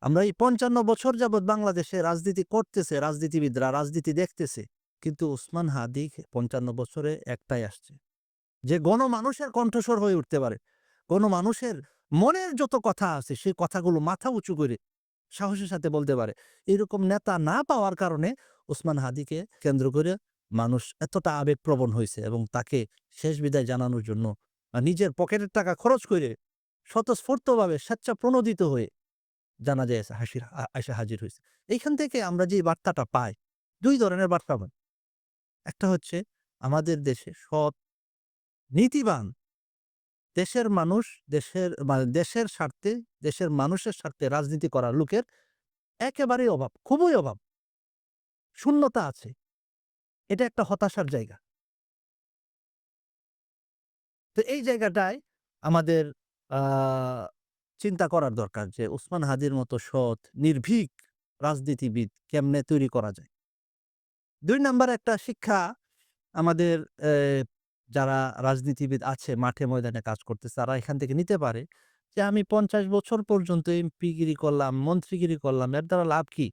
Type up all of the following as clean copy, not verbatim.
আমরা এই ৫৫ বছর যাবৎ বাংলাদেশে রাজনীতি করতেছে, রাজনীতিবিদরা রাজনীতি দেখতেছে। কিন্তু ওসমান হাদি ৫৫ বছরে একটাই আসছে। যে গণমানুষের কণ্ঠস্বর হয়ে উঠতে পারে। গণমানুষের মনের যত কথা আছে সেই কথাগুলো মাথা উঁচু করে সাহসের সাথে বলতে পারে। এরকম নেতা না পাওয়ার কারণে ওসমান হাদিকে কেন্দ্র করে মানুষ এতটা আবেগপ্রবণ হইছে এবং তাকে শেষ বিদায় জানানোর জন্য নিজের পকেটের টাকা খরচ করে স্বতঃস্ফূর্তভাবে স্বেচ্ছাপ্রণোদিত হয়ে জানাজায় আইসা হাজির হইছে। এইখান থেকে আমরা যে বার্তাটা পাই, ২ ধরনের বার্তা পাই। একটা হচ্ছে আমাদের দেশে সৎ, নীতিবান, দেশের মানুষ, দেশের স্বার্থে, দেশের মানুষের স্বার্থে রাজনীতি করার লোকের একেবারেই অভাব, খুবই অভাব। শূন্যতা আছে। এটা একটা হতাশার জায়গা। তো এই জায়গাটায় আমাদের আ চিন্তা করার দরকার যে ওসমান হাদির মতো সৎ, নির্ভীক রাজনীতিবিদ কেমনে তৈরি করা যায়। ২ নাম্বার একটা শিক্ষা আমাদের যারা রাজনীতিবিদ আছে মাঠে ময়দানে কাজ করতেছে তারা এখান থেকে নিতে পারে যে আমি ৫০ বছর পর্যন্ত এমপিগিরি করলাম, মন্ত্রীগিরি করলাম। এর দ্বারা লাভ কি?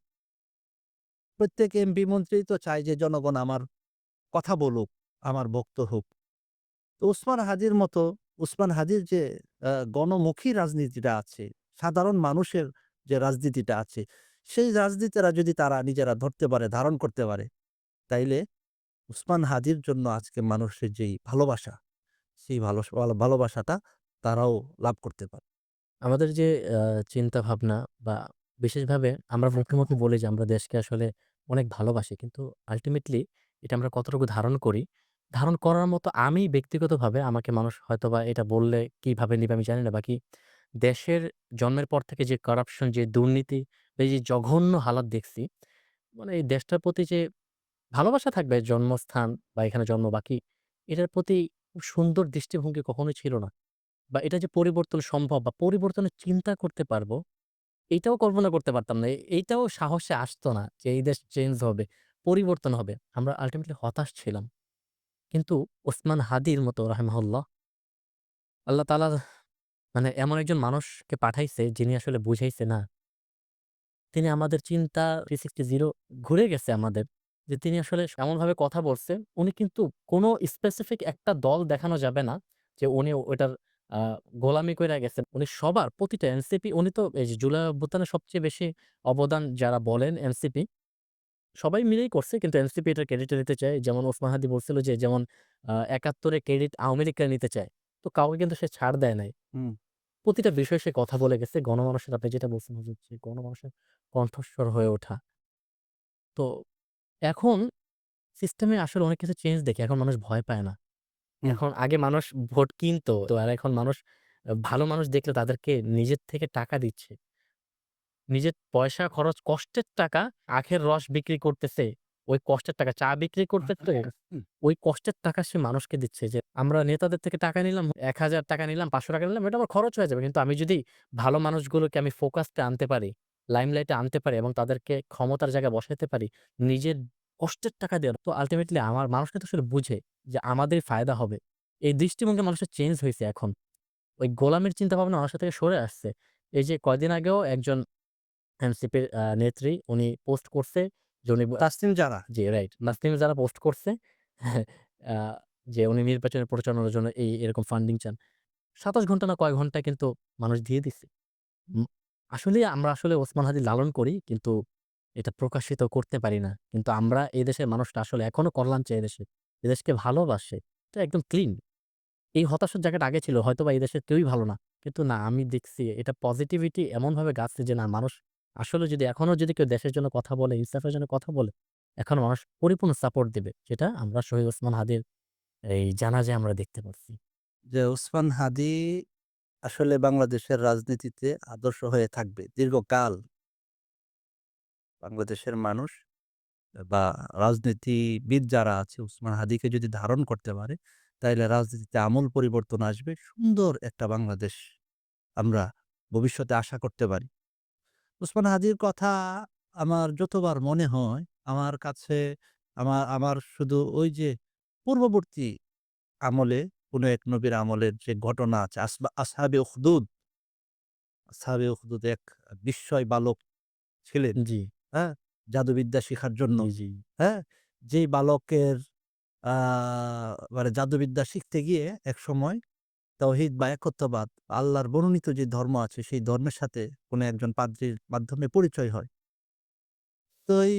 প্রত্যেক এমপি মন্ত্রী তো চায় যে জনগণ আমার কথা বলুক, আমার ভক্ত হোক। তো ওসমান হাদির যে গণমুখী রাজনীতিটা আছে, সাধারণ মানুষের যে রাজনীতিটা আছে, সেই রাজনীতিটা যদি তারা নিজেরা ধরতে পারে, ধারণ করতে পারে, তাইলে ওসমান হাদির জন্য আজকে মানুষের যেই ভালোবাসা, সেই ভালোবাসাটা তারাও লাভ করতে পারে। আমাদের যে আ চিন্তাভাবনা বা বিশেষভাবে আমরা মুখে, মুখে বলি যে আমরা দেশকে আসলে অনেক ভালোবাসি। কিন্তু আল্টিমেটলি এটা আমরা কতটুকু ধারণ করি, ধারণ করার মতো আমি ব্যক্তিগতভাবে আমাকে মানুষ হয়তোবা এটা বললে কিভাবে নিবে আমি জানি না। বাকি দেশের জন্মের পর থেকে যে করাপশন, যে দুর্নীতি, এই যে জঘন্য হালাত দেখছি, মানে এই দেশটার প্রতি যে ভালোবাসা থাকবে জন্মস্থান বা এখানে জন্ম বাকি এটার প্রতি খুব সুন্দর দৃষ্টিভঙ্গি কখনোই ছিল না। বা এটা যে পরিবর্তন সম্ভব বা পরিবর্তনের চিন্তা করতে পারবো, এইটাও কল্পনা করতে পারতাম না। এইটাও সাহসে আসতো না যে এই দেশ চেঞ্জ হবে, পরিবর্তন হবে। আমরা আল্টিমেটলি হতাশ ছিলাম। কিন্তু ওসমান হাদির মতো রাহিমাহুল্লাহ, আল্লাহ তাআলা মানে এমন একজন মানুষকে পাঠাইছে যিনি আসলে বুঝাইছে না। তিনি আমাদের চিন্তা 360 ঘুরে গেছে আমাদের। যে তিনি আসলে এমনভাবে কথা বলছে, উনি কিন্তু কোনো স্পেসিফিক একটা দল দেখানো যাবে না যে উনি ওইটার আ গোলামি কইরা গেছেন। উনি সবার প্রতিটা এনসিপি উনি তো এই যে জুলাই অভ্যুত্থানে সবচেয়ে বেশি অবদান যারা বলেন এনসিপি, সবাই মিলেই করছে কিন্তু এনসিপি এটার ক্রেডিটটা নিতে চায়। যেমন ওসমান হাদি বলছিল যে যেমন ৭১ এর ক্রেডিট আওয়ামী লীগরা নিতে চায়। তো কাউকে কিন্তু সে ছাড় দেয় নাই। হুম। প্রতিটা বিষয়ে সে কথা বলে গেছে। গণমানুষের আপনি যেটা বলছেন হুজুর যে গণমানুষের কণ্ঠস্বর হয়ে ওঠা। তো এখন সিস্টেমে আসলে অনেক কিছু চেঞ্জ দেখি। এখন মানুষ ভয় পায় না। হুম। এখন আগে মানুষ ভোট কিনতো। তো আর এখন মানুষ ভালো মানুষ দেখলে তাদেরকে নিজের থেকে টাকা দিচ্ছে। নিজের পয়সা খরচ কষ্টের টাকা আখের রস বিক্রি করতেছে। ওই কষ্টের টাকা চা বিক্রি করতেছে। হুম। ওই কষ্টের টাকা সে মানুষকে দিচ্ছে যে আমরা নেতাদের থেকে টাকা নিলাম, ৳১,০০০ নিলাম, ৳৫০০ নিলাম। এটা আমার খরচ হয়ে যাবে। কিন্তু আমি যদি ভালো মানুষগুলোকে আমি ফোকাসটা আনতে পারি, লাইমলাইট এ আনতে পারি এবং তাদেরকে ক্ষমতার জায়গায় বসাইতে পারি, নিজের কষ্টের টাকা দিয়ে তো আল্টিমেটলি আমার মানুষ কিন্তু আসলে বুঝে যে আমাদেরই ফায়দা হবে। এই দৃষ্টিভঙ্গি মানুষের চেঞ্জ হইছে এখন। ওই গোলামির চিন্তাভাবনা মানুষের থেকে সরে আসছে। এই যে কয়দিন আগেও একজন এনসিপির নেত্রী উনি পোস্ট করছে যে উনি তাসনিম জারা। জি রাইট। নাসলিম যারা পোস্ট করছে আ যে উনি নির্বাচনের পরিচালনার জন্য এরকম ফান্ডিং চান। ২৭ ঘন্টা না কয় ঘন্টায় কিন্তু মানুষ দিয়ে দিছে। উম আসলেই আমরা আসলে ওসমান হাদি লালন করি কিন্তু এটা প্রকাশিত করতে পারি না। কিন্তু আমরা এই দেশের মানুষটা আসলে এখনো কল্যাণ চায় এদেশে। এদেশকে ভালোবাসে। এটা একদম ক্লিন। এই হতাশার জায়গাটা আগে ছিল। হয়তোবা এই দেশের কেউই ভালো না। কিন্তু না আমি দেখছি এটা পজিটিভিটি এমনভাবে গাচ্ছে যে না মানুষ আসলে যদি এখনো যদি কেউ দেশের জন্য কথা বলে, ইনসাফের জন্য কথা বলে, এখনো মানুষ পরিপূর্ণ সাপোর্ট দিবে। যেটা আমরা শহীদ ওসমান হাদির এই জানাজায় আমরা দেখতে পারছি। যে ওসমান হাদি আসলে বাংলাদেশের রাজনীতিতে আদর্শ হয়ে থাকবে দীর্ঘকাল। বাংলাদেশের মানুষ বা রাজনীতিবিদ যারা আছে ওসমান হাদিকে যদি ধারণ করতে পারে, তাইলে রাজনীতিতে আমূল পরিবর্তন আসবে। সুন্দর একটা বাংলাদেশ আমরা ভবিষ্যতে আশা করতে পারি। ওসমান হাদির কথা আমার যতবার মনে হয়, আমার কাছে আমার শুধু ওই যে পূর্ববর্তী আমলে কোন এক নবীর আমলের যে ঘটনা আছে আসহাবে উখদুদ এক বিস্ময় বালক ছিলেন, জি, হ্যাঁ? জাদুবিদ্যা শিখার জন্য, জি, জি, হ্যাঁ? যেই বালকের আ মানে জাদুবিদ্যা শিখতে গিয়ে একসময় তাওহীদ বা একত্ববাদ, আল্লাহর মনোনীত যে ধর্ম আছে সেই ধর্মের সাথে কোনো একজন পাদ্রীর মাধ্যমে পরিচয় হয়। তো এই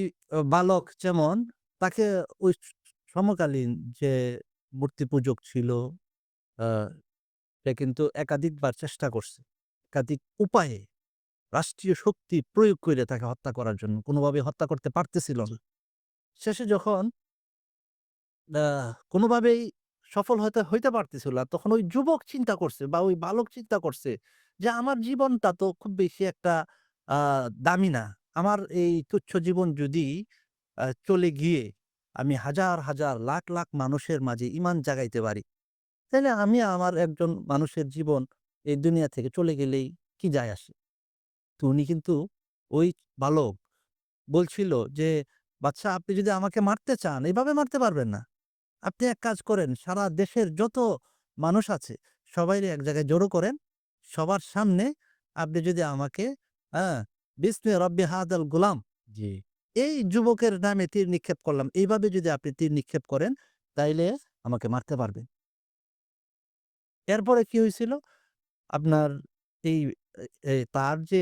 বালক যেমন তাকে ওই সমকালীন যে মূর্তি পূজক ছিল, আ সে কিন্তু একাধিকবার চেষ্টা করছে। একাধিক উপায়ে রাষ্ট্রীয় শক্তি প্রয়োগ কইরে তাকে হত্যা করার জন্য। কোনোভাবে হত্যা করতে পারতেছিল জি, না। শেষে যখন আ কোনোভাবেই সফল হইতে পারতেছিল না, তখন ওই যুবক চিন্তা করছে বা ওই বালক চিন্তা করছে যে, "আমার জীবনটা তো খুব বেশি একটা আ দামি না। আমার এই তুচ্ছ জীবন যদি চলে গিয়ে আমি হাজার, হাজার, লাখ, লাখ মানুষের মাঝে ঈমান জাগাইতে পারি, তাইলে আমি আমার একজন মানুষের জীবন এই দুনিয়া থেকে চলে গেলেই কি যায় আসে?" তো উনি কিন্তু ওই বালক বলছিল যে, "বাদশাহ আপনি যদি আমাকে মারতে চান, এভাবে মারতে পারবেন না। আপনি এক কাজ করেন, সারা দেশের যত মানুষ আছে সবাইরে এক জায়গায় জড়ো করেন। সবার সামনে আপনি যদি আমাকে হ্যাঁ, বিসমি রব্বি হাদাল গুলাম, জি, এই যুবকের নামে তীর নিক্ষেপ করলাম। এইভাবে যদি আপনি তীর নিক্ষেপ করেন, তাইলে আমাকে মারতে পারবেন।" এরপরে কি হয়েছিল? আপনার এই তার যে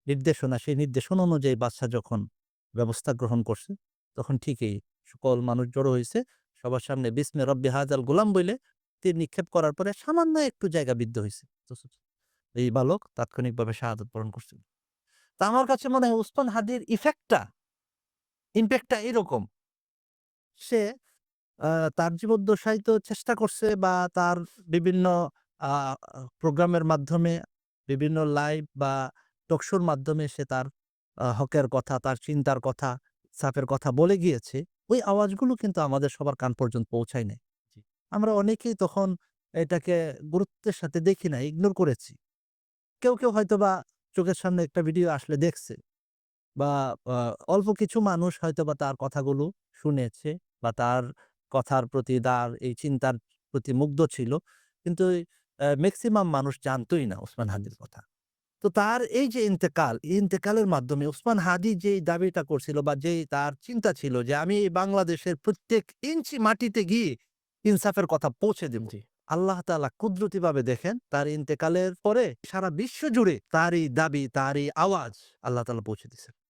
নির্দেশনা, সেই নির্দেশনা অনুযায়ী বাদশা যখন ব্যবস্থা গ্রহণ করছে, তখন ঠিকই সকল মানুষ জড়ো হইছে। সবার সামনে বিসমি রব্বি হাযাল গুলাম বইলে তীর নিক্ষেপ করার পরে সামান্য একটু জায়গা বিদ্ধ হইছে। তো এই বালক তাৎক্ষণিকভাবে শাহাদাত বরণ করছিল। তো আমার কাছে মনে হয় উসমান হাদির ইমপ্যাক্টটা এরকম। সে আ তার জীবদ্দশায় তো চেষ্টা করছে বা তার বিভিন্ন আ প্রোগ্রামের মাধ্যমে, বিভিন্ন লাইভ বা টক শোর মাধ্যমে সে তার হকের কথা, তার চিন্তার কথা, সাফের কথা বলে গিয়েছে। ওই আওয়াজগুলো কিন্তু আমাদের সবার কান পর্যন্ত পৌঁছায় নাই। জি, আমরা অনেকেই তখন এটাকে গুরুত্বের সাথে দেখি নাই, ইগনোর করেছি। কেউ হয়তোবা চোখের সামনে একটা ভিডিও আসলে দেখছে। বা আ অল্প কিছু মানুষ হয়তোবা তার কথাগুলো শুনেছে বা তার কথার প্রতি তার এই চিন্তার প্রতি মুগ্ধ ছিল। কিন্তু মেক্সিমাম মানুষ জানতই না ওসমান জি, হাদির কথা। তো তার এই যে ইন্তেকাল, এই ইন্তেকালের মাধ্যমে ওসমান হাদি যেই দাবিটা করছিল বা যেই তার চিন্তা ছিল যে আমি এই বাংলাদেশের প্রত্যেক ইঞ্চি মাটিতে গিয়ে ইনসাফের কথা পৌঁছে দেব। জি। আল্লাহ তাআলা কুদরতিভাবে দেখেন তার ইন্তেকালের পরে সারা বিশ্ব জুড়ে তার এই দাবি, তার এই আওয়াজ আল্লাহ তাআলা পৌঁছে দিছেন।